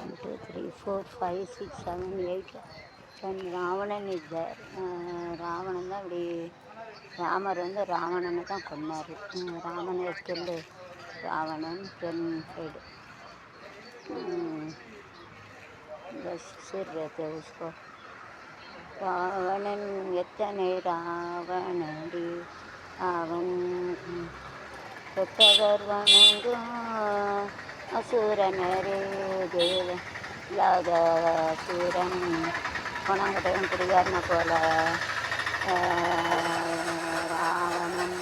1, 2, 3, 4, 5, 6, 7, 8, 10. Ravanan is there. Ravanan தான் இப்படி ராமர் வந்து ராவணனை தான் கொன்னார். ராமன் எஸ்கில்டு ராவணன் தென் ஹெட் बस सिर रहते उसको. ராவணன் எத்தனை ராவணடி அவன் தொட்டவர் வணங்கும் அசுரனரே தேவ இல்லாத சூரன் கொணங்கட்டையும் குடிகாரனை போல ராவணன்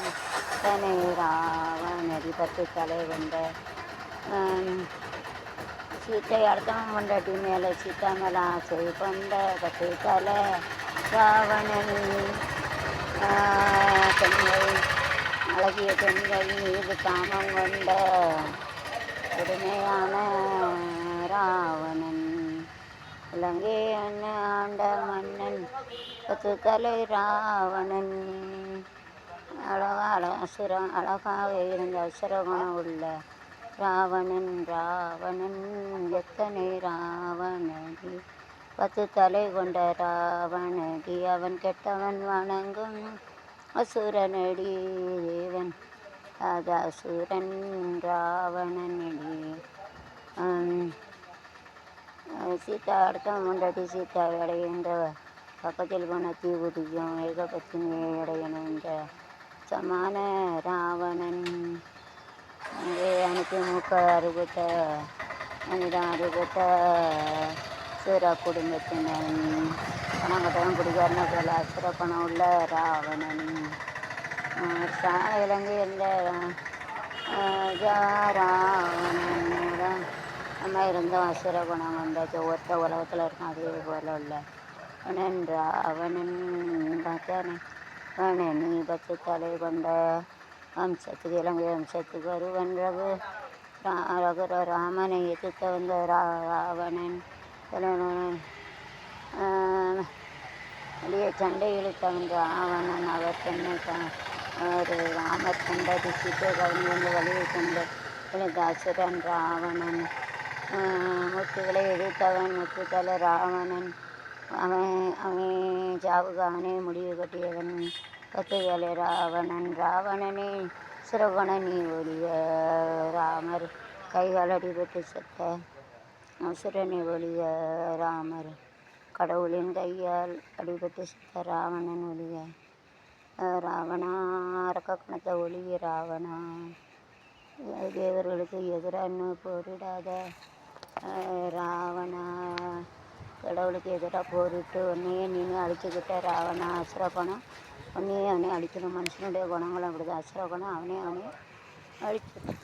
தனை ராவணடி 10 தலை கொண்ட சீத்தை அடுத்தவன் கொண்டாட்டி மேலே சீத்தா மேலே ஆசை கொண்ட 10 தலை ராவணன் பெண்கள் அழகிய பெண்கள் மீது காமம் கொண்ட கொடுமையான ராவணன் இலங்கை ஆண்ட மன்னன் 10 தலை ராவணன் அழகாக இருந்த அசுரகுணம் உள்ள ராவணன். ராவணன் எத்தனை ராவணடி 10 தலை கொண்ட ராவணடி அவன் கெட்டவன் வணங்கும் அசுரனடி தேவன் அது அசுரன் ராவணனடி. சீதா அடுத்தவன் கொண்டாட்டி சீதா அடைகின்ற பக்கத்தில் போன தீ குடிக்கும் ஏகபத்தினியை அடையணுன்ற சமான ராவணன் அங்கே அனுப்பி மூக்க அறுபட்ட மனிதன் அறுபட்ட சூரா குடும்பத்தினன் பணம் குடிகாரன போல அசுர பணம் உள்ள ராவணன். இலங்கை இருந்த ராவணன் நம்ம இருந்தோம் அசுர குணம் வந்தாச்சு ஒருத்த உலகத்தில் இருக்கும் அதே போல உள்ள ராவணன் பார்த்தானே நீ 10 தலை கொண்ட வம்சத்துக்கு இலங்கை வம்சத்துக்கு வருவன் ரகுர ராமனை எதிர்த்த வந்த ராவணன் வெளியே சண்டை இழுத்த வந்த ராவணன் அவர் தன்னை ஒரு ராமர் கண்டது சீட்டை கலந்து வந்து வழியை கொண்டு இழுத்த அசுரன் ராவணன். முத்துகளை எதிர்த்தவன் 10 தலை ராவணன் அவன் ஜாவுக்கு அவனே முடிவு கட்டியவன் 10 தலை ராவணன். ராவணனே சுரகுணனி ஒழிய ராமர் கைகால் அடிபட்டு செத்த அசுரனை ஒழிய ராமர் கடவுளின் கையால் அடிபட்டு செத்த ராவணன் ஒழிய ராவணா அரக்க குணத்தை ஒழிய ராவணா தேவர்களுக்கு எதிராக போரிடாத ராவணா கடவுளுக்கு எதிராக போரிட்டு உன்னையே நீனே அழிச்சுக்கிட்ட ராவணா அசுர குணம் உன்னையே அவனே அழிக்கணும். மனுஷனுடைய குணங்களும் அப்படிதான் அசுர குணம் அவனே அழிச்சுக்கிட்டான்.